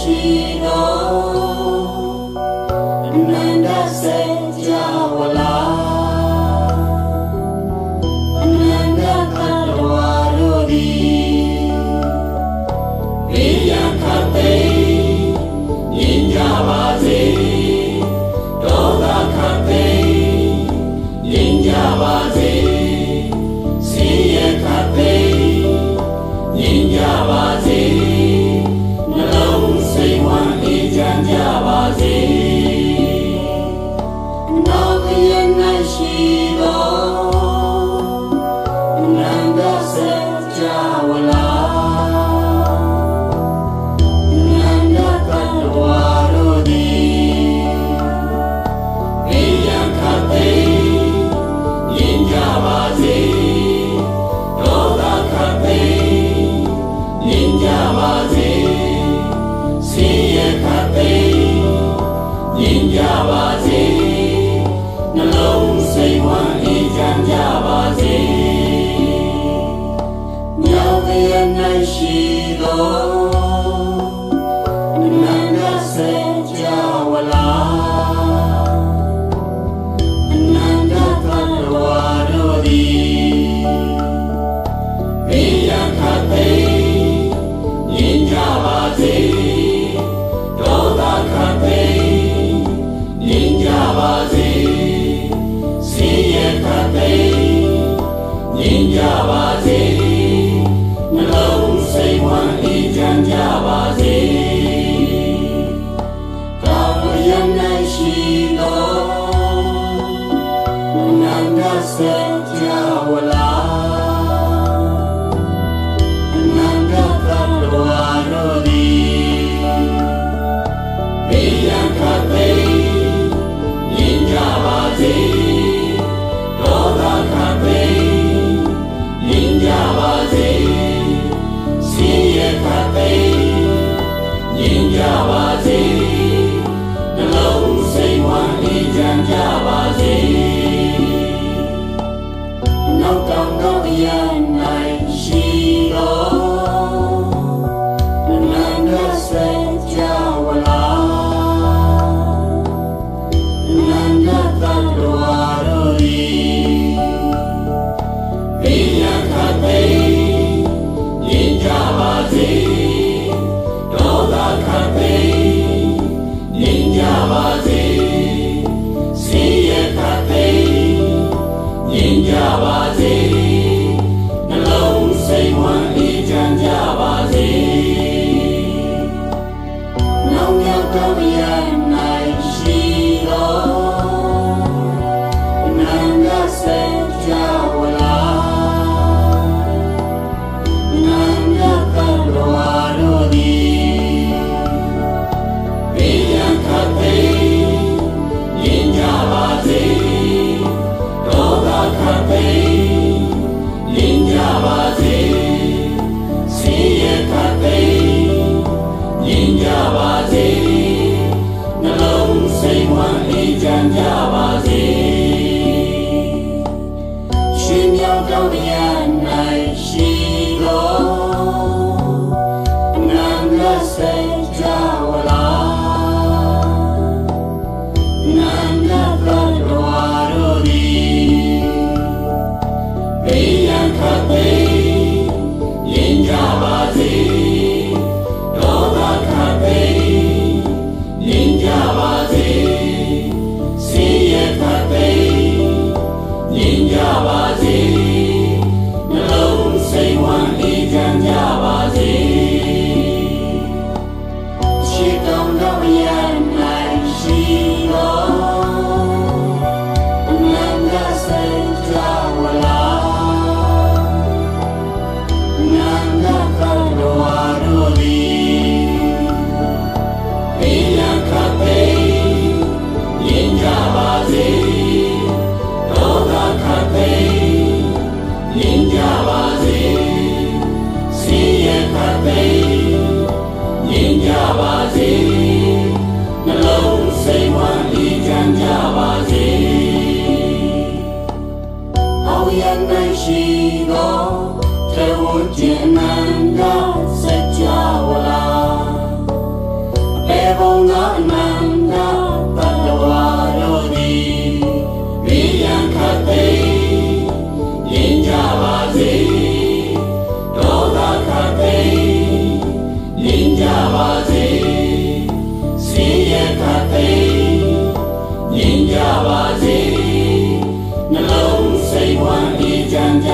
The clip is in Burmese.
ရှိတော်အနန္တစေကြဝလာအနန္တသတ္တဝါတို့သည်ဘေးရန်ခတ်သိမ်းငြိမ်းကြပါစေဒေါသခတ်သိမ်းငြိမ်းကြပါစေဆင်းရဲခတ်သိမ်းငြိမ်းကြပါစေနှလုံးစိတ်ဝမ်းအေးချမ်းကြပါစေနောက်ရ၌ရှိတော်အနန္တစေကြဝလာအနန္တသတ္တဝါတို့သည်ဘေးရန်ခတ်သိမ်းငြိမ်းကြပါစေဒေါသခတ်သိမ်းငြိမ်းကြပါစေဆင်းရဲခတ်သိမ်းငြိမ်းကြပါစေနှလုံးစိတ်ဝမ်းအေးချမ်းကြပါစေမြောက်ရ၌ရှိတော်အနန္တစေကြဝလာအနန္တသတ္တဝါတို့သည်ဘေးရန်ခတ်သိမ်းငြိမ်းကြပါစေဒေါသခတ်သိမ်းငြိမ်းကြပါစေဆင်းရဲခတ်သိမ်းငြိမ်းကြပါစေနှလုံးစိတ်ဝမ်းအေးချမ်းကြပါစေကောင်းရ၌ရှိတော်အနန္တစေကြဝလာအနန္တသတ္တဝါတို့သည်ဘေးရန်ခတ်သိမ်းငြိမ်းကြပါစေဒေါသခတ်သိမ်းငြိမ်းကြပါစေဆင်းရဲခတ်သိမ်းငြိမ်းကြပါစေနှလုံးစိတ်ဝမ်းအေးချမ်းကြပါစေနောက်တောင်တော့ရ၌ရှိတော်အနန္တစေကြဝလာအနန္တသတ္တဝါတို့သည်ဘေးရန်ခတ်သိမ်းငြိမ်းကြပါစေဒေါသခတ်သိမ်းငြိမ်းကြပါစေဆင်းရဲခတ်သိမ်းငြိမ်းကြပါစေနှလုံးစိတ်ဝမ်းအေးချမ်းကြပါစေနောက်မြောက်တော့ရ၌ရှိတော်အနန္တစေကြဝလာအနန္တသတ္တဝါတို့သည်ဘေးရန်ခတ်သိမ်းငြိမ်းကြပါစေဒေါသခတ်သိမ်းငြိမ်းကြပါစေဆင်းရဲခတ်သိမ်းငြိမ်းကြပါစေနှလုံးစိတ်ဝမ်းအေးချမ်းကြပါစေရှင်မြောက်တော့ရ၌ရှိတော်အနန္တစေကြဝလာအနန္တသတ္တဝါတို့သည်ဘေးရန်ခတ်သိမ်းငြိမ်းကြပါစေဒေါသခတ်သိမ်းငြိမ်းကြပါစေဆင်းရဲခတ်သိမ်းငြိမ်းကြပါစေနှလုံးစိတ်ဝမ်းအေးချမ်းကြပါစေရှိတော်တော့ရ၌ရှိတော်အနန္တစေကြဝလာအနန္တသတ္တဝါတို့သည်ဘေးရန်ခတ်သိမ်းငြိမ်းကြပါစေဒေါသခတ်သိမ်းငြိမ်းကြပါစေဆင်းရဲခတ်သိမ်းငြိမ်းကြပါစေနှလုံးစိတ်ဝမ်းအေးချမ်းကြပါစေအောင်ရ၌ရှိတော်ထေဝကျင်အနန္တစေကြဝလာ စိတ်ဝမ်းအေးချမ်းကြ